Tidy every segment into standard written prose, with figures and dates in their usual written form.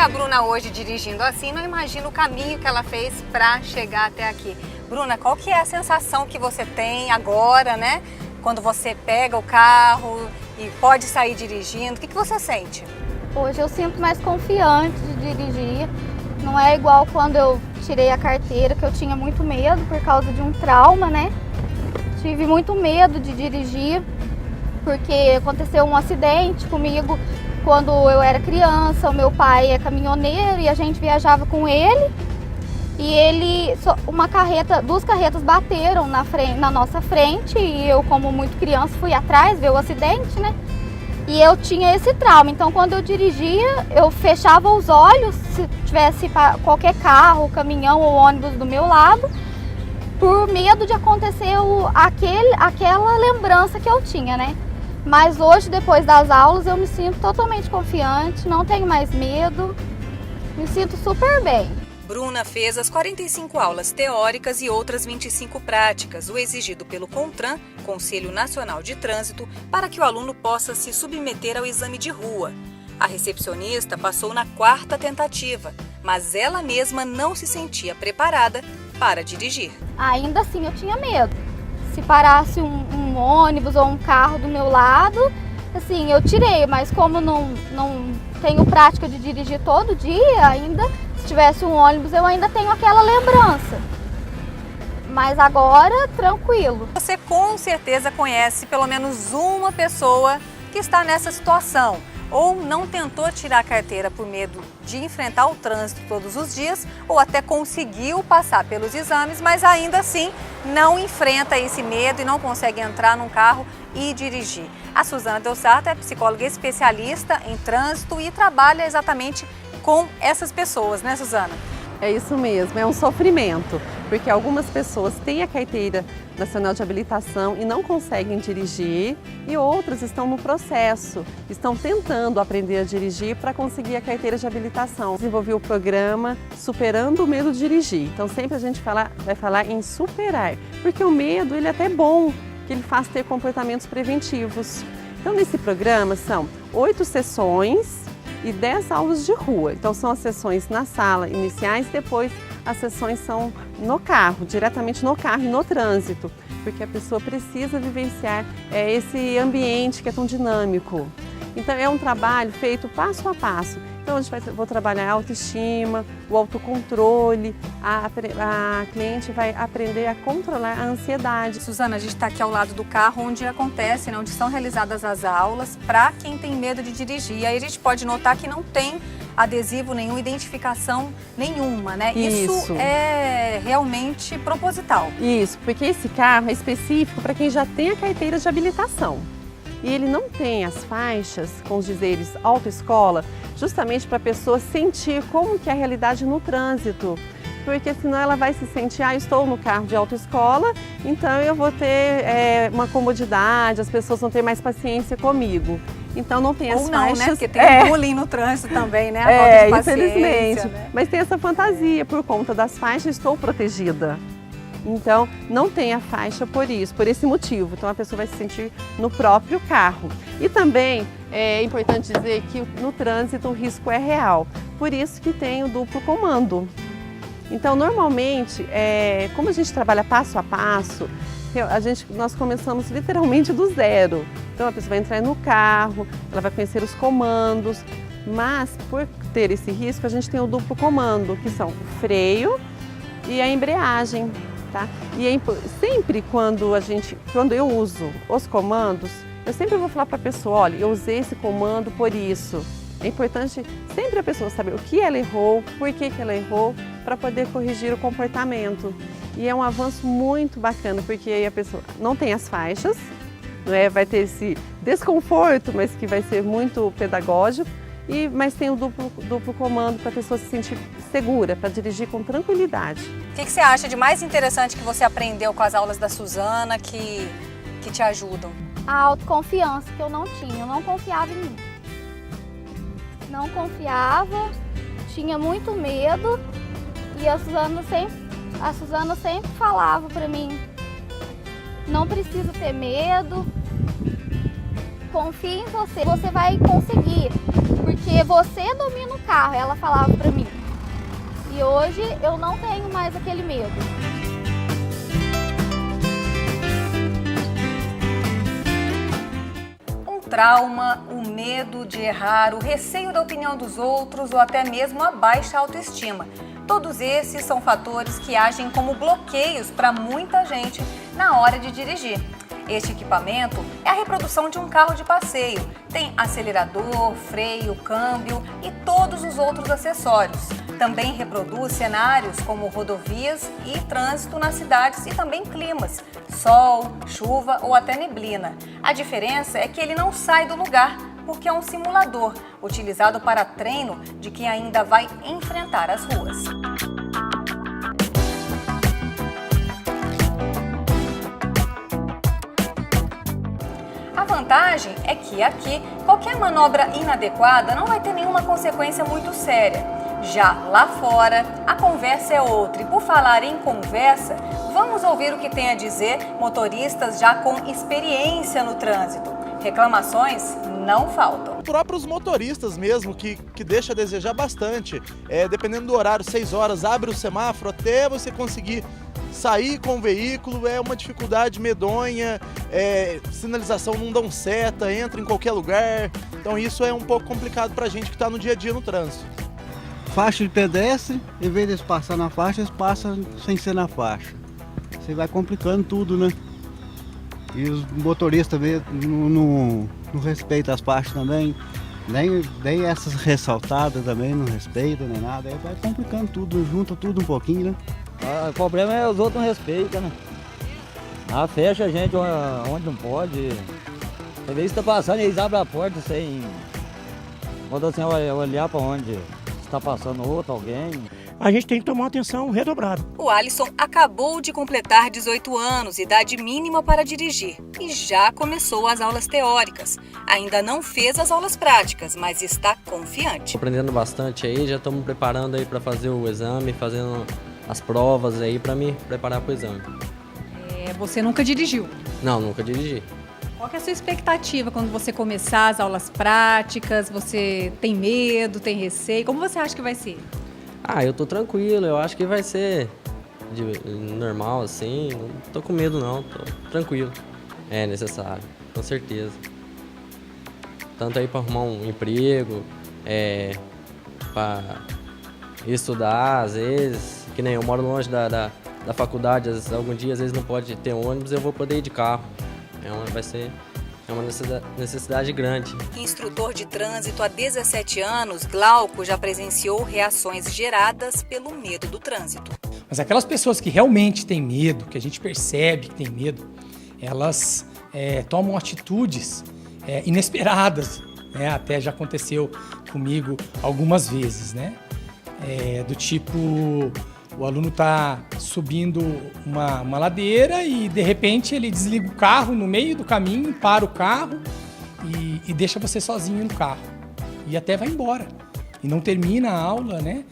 a Bruna hoje dirigindo assim, não imagino o caminho que ela fez para chegar até aqui. Bruna, qual que é a sensação que você tem agora, né? Quando você pega o carro e pode sair dirigindo, o que você sente? Hoje eu sinto mais confiante de dirigir. Não é igual quando eu tirei a carteira, que eu tinha muito medo por causa de um trauma, né? Tive muito medo de dirigir, porque aconteceu um acidente comigo quando eu era criança. O meu pai é caminhoneiro e a gente viajava com ele. E duas carretas bateram na nossa frente e eu, como muito criança, fui atrás ver o acidente, né? E eu tinha esse trauma, então quando eu dirigia, eu fechava os olhos se tivesse qualquer carro, caminhão ou ônibus do meu lado, por medo de acontecer aquela lembrança que eu tinha, né? Mas hoje, depois das aulas, eu me sinto totalmente confiante, não tenho mais medo, me sinto super bem. Bruna fez as 45 aulas teóricas e outras 25 práticas, o exigido pelo CONTRAN, Conselho Nacional de Trânsito, para que o aluno possa se submeter ao exame de rua. A recepcionista passou na 4ª tentativa, mas ela mesma não se sentia preparada para dirigir. Ainda assim eu tinha medo. Se parasse um ônibus ou um carro do meu lado, assim, eu tirei, mas como não tenho prática de dirigir todo dia ainda, se tivesse um ônibus eu ainda tenho aquela lembrança. Mas agora, tranquilo. Você com certeza conhece pelo menos uma pessoa que está nessa situação, ou não tentou tirar a carteira por medo de enfrentar o trânsito todos os dias, ou até conseguiu passar pelos exames, mas ainda assim não enfrenta esse medo e não consegue entrar num carro e dirigir. A Suzana Delsato é psicóloga especialista em trânsito e trabalha exatamente com essas pessoas, né, Suzana? É isso mesmo, é um sofrimento, porque algumas pessoas têm a carteira nacional de habilitação e não conseguem dirigir, e outras estão no processo, estão tentando aprender a dirigir para conseguir a carteira de habilitação. Desenvolvi o programa Superando o Medo de Dirigir, então sempre a gente vai falar em superar, porque o medo ele é até bom, que ele faz ter comportamentos preventivos. Então nesse programa são 8 sessões e 10 aulas de rua. Então são as sessões na sala iniciais, depois as sessões são no carro, diretamente no carro e no trânsito, porque a pessoa precisa vivenciar esse ambiente que é tão dinâmico. Então é um trabalho feito passo a passo. Então vou trabalhar a autoestima, o autocontrole, a cliente vai aprender a controlar a ansiedade. Suzana, a gente está aqui ao lado do carro onde acontece, né, onde são realizadas as aulas para quem tem medo de dirigir. E aí a gente pode notar que não tem adesivo nenhum, identificação nenhuma, né? Isso é realmente proposital. Isso, porque esse carro é específico para quem já tem a carteira de habilitação. E ele não tem as faixas com os dizeres autoescola, justamente para a pessoa sentir como que é a realidade no trânsito. Porque senão ela vai se sentir, estou no carro de autoescola, então eu vou ter uma comodidade, as pessoas vão ter mais paciência comigo. Então não tem as faixas. Né? Porque tem bullying no trânsito também, né? A falta de paciência, infelizmente. Né? Mas tem essa fantasia, por conta das faixas, estou protegida. Então, não tem a faixa por esse motivo. Então, a pessoa vai se sentir no próprio carro. E também é importante dizer que no trânsito o risco é real. Por isso que tem o duplo comando. Então, normalmente, como a gente trabalha passo a passo, nós começamos literalmente do zero. Então, a pessoa vai entrar no carro, ela vai conhecer os comandos. Mas, por ter esse risco, a gente tem o duplo comando, que são o freio e a embreagem. Tá? E sempre quando eu uso os comandos, eu sempre vou falar para a pessoa, olha, eu usei esse comando por isso. É importante sempre a pessoa saber o que ela errou, por que ela errou, para poder corrigir o comportamento. E é um avanço muito bacana, porque aí a pessoa não tem as faixas, não é? Vai ter esse desconforto, mas que vai ser muito pedagógico. Mas tem o duplo comando para a pessoa se sentir segura, para dirigir com tranquilidade. O que você acha de mais interessante que você aprendeu com as aulas da Suzana que te ajudam? A autoconfiança que eu não tinha, eu não confiava em mim. Não confiava, tinha muito medo e a Suzana sempre falava para mim, não precisa ter medo, confie em você, você vai conseguir. Porque porque você domina o carro, ela falava pra mim. E hoje eu não tenho mais aquele medo. Um trauma, o medo de errar, o receio da opinião dos outros ou até mesmo a baixa autoestima. Todos esses são fatores que agem como bloqueios para muita gente na hora de dirigir. Este equipamento é a reprodução de um carro de passeio. Tem acelerador, freio, câmbio e todos os outros acessórios. Também reproduz cenários como rodovias e trânsito nas cidades e também climas, sol, chuva ou até neblina. A diferença é que ele não sai do lugar, porque é um simulador utilizado para treino de quem ainda vai enfrentar as ruas. A vantagem é que aqui, qualquer manobra inadequada não vai ter nenhuma consequência muito séria. Já lá fora, a conversa é outra. E por falar em conversa, vamos ouvir o que tem a dizer motoristas já com experiência no trânsito. Reclamações não faltam. Próprios motoristas mesmo, que deixa a desejar bastante. Dependendo do horário, 6 horas, abre o semáforo até você conseguir sair com o veículo, é uma dificuldade medonha, sinalização não dão seta, entra em qualquer lugar. Então isso é um pouco complicado pra gente que está no dia a dia no trânsito. Faixa de pedestre, em vez de eles passar na faixa, eles passam sem ser na faixa. Você vai complicando tudo, né? E os motoristas mesmo não respeitam as faixas também, nem essas ressaltadas também não respeitam, nem nada. Aí vai complicando tudo, junta tudo um pouquinho, né? O problema é os outros não respeitam, né? Fecha a gente onde não pode. Às vezes está passando e eles abrem a porta sem... Quando assim olhar para onde está passando alguém. A gente tem que tomar uma atenção redobrada. O Alisson acabou de completar 18 anos, idade mínima para dirigir, e já começou as aulas teóricas. Ainda não fez as aulas práticas, mas está confiante. Aprendendo bastante aí, já estamos preparando aí para fazer o exame, fazendo as provas aí para me preparar para o exame. Você nunca dirigiu? Não, nunca dirigi. Qual que é a sua expectativa quando você começar as aulas práticas? Você tem medo, tem receio? Como você acha que vai ser? Eu tô tranquilo, eu acho que vai ser normal assim, não tô com medo não, tô tranquilo. É necessário, com certeza. Tanto aí para arrumar um emprego, para estudar, às vezes, que nem eu moro longe da faculdade, algum dia às vezes não pode ter ônibus, eu vou poder ir de carro. Vai ser uma necessidade grande. Instrutor de trânsito há 17 anos, Glauco já presenciou reações geradas pelo medo do trânsito. Mas aquelas pessoas que realmente têm medo, que a gente percebe que tem medo, elas tomam atitudes inesperadas, né? Até já aconteceu comigo algumas vezes, né? Do tipo, o aluno está subindo uma ladeira e de repente ele desliga o carro no meio do caminho, para o carro e deixa você sozinho no carro. E até vai embora. E não termina a aula, né?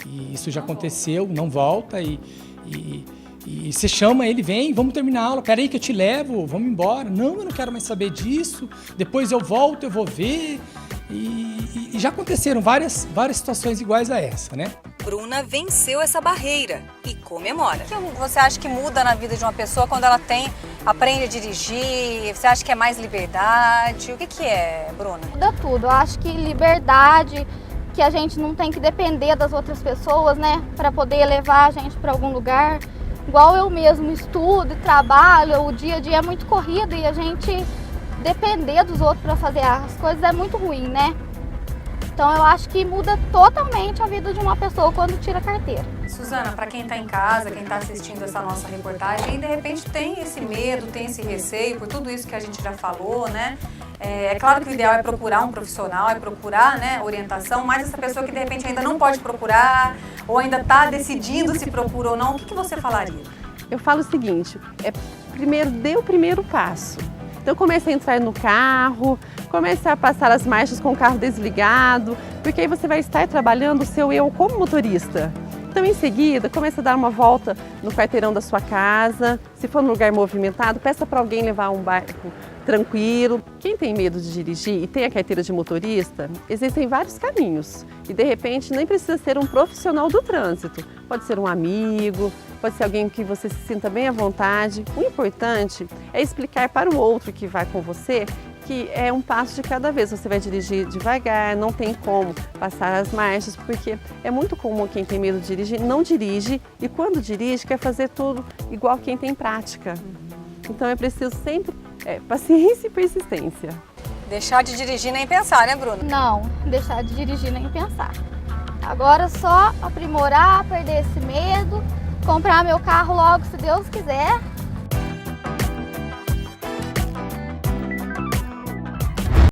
E isso já aconteceu, não volta e você chama ele, vem, vamos terminar a aula, peraí que eu te levo, vamos embora. Não, eu não quero mais saber disso, depois eu volto, eu vou ver. E já aconteceram várias situações iguais a essa, né? Bruna venceu essa barreira e comemora. O que você acha que muda na vida de uma pessoa quando ela aprende a dirigir? Você acha que é mais liberdade? O que é, Bruna? Muda tudo. Eu acho que liberdade, que a gente não tem que depender das outras pessoas, né? Para poder levar a gente para algum lugar. Igual eu mesmo estudo e trabalho, o dia a dia é muito corrido e a gente depender dos outros para fazer as coisas é muito ruim, né? Então eu acho que muda totalmente a vida de uma pessoa quando tira a carteira. Suzana, para quem está em casa, quem está assistindo essa nossa reportagem e de repente tem esse medo, tem esse receio por tudo isso que a gente já falou, né? É claro que o ideal é procurar um profissional, é procurar, né, orientação, mas essa pessoa que de repente ainda não pode procurar ou ainda está decidindo se procura ou não, o que você falaria? Eu falo o seguinte, primeiro dê o primeiro passo. Então comece a entrar no carro, comece a passar as marchas com o carro desligado, porque aí você vai estar trabalhando o seu eu como motorista. Então em seguida, comece a dar uma volta no quarteirão da sua casa, se for num lugar movimentado, peça para alguém levar um barco tranquilo. Quem tem medo de dirigir e tem a carteira de motorista, existem vários caminhos. E de repente nem precisa ser um profissional do trânsito. Pode ser um amigo, pode ser alguém que você se sinta bem à vontade. O importante é explicar para o outro que vai com você que é um passo de cada vez. Você vai dirigir devagar, não tem como passar as marchas, porque é muito comum quem tem medo de dirigir não dirige e quando dirige quer fazer tudo igual quem tem prática. Então é preciso sempre paciência e persistência. Deixar de dirigir nem pensar, né, Bruna? Não, deixar de dirigir nem pensar. Agora só aprimorar, perder esse medo, comprar meu carro logo, se Deus quiser.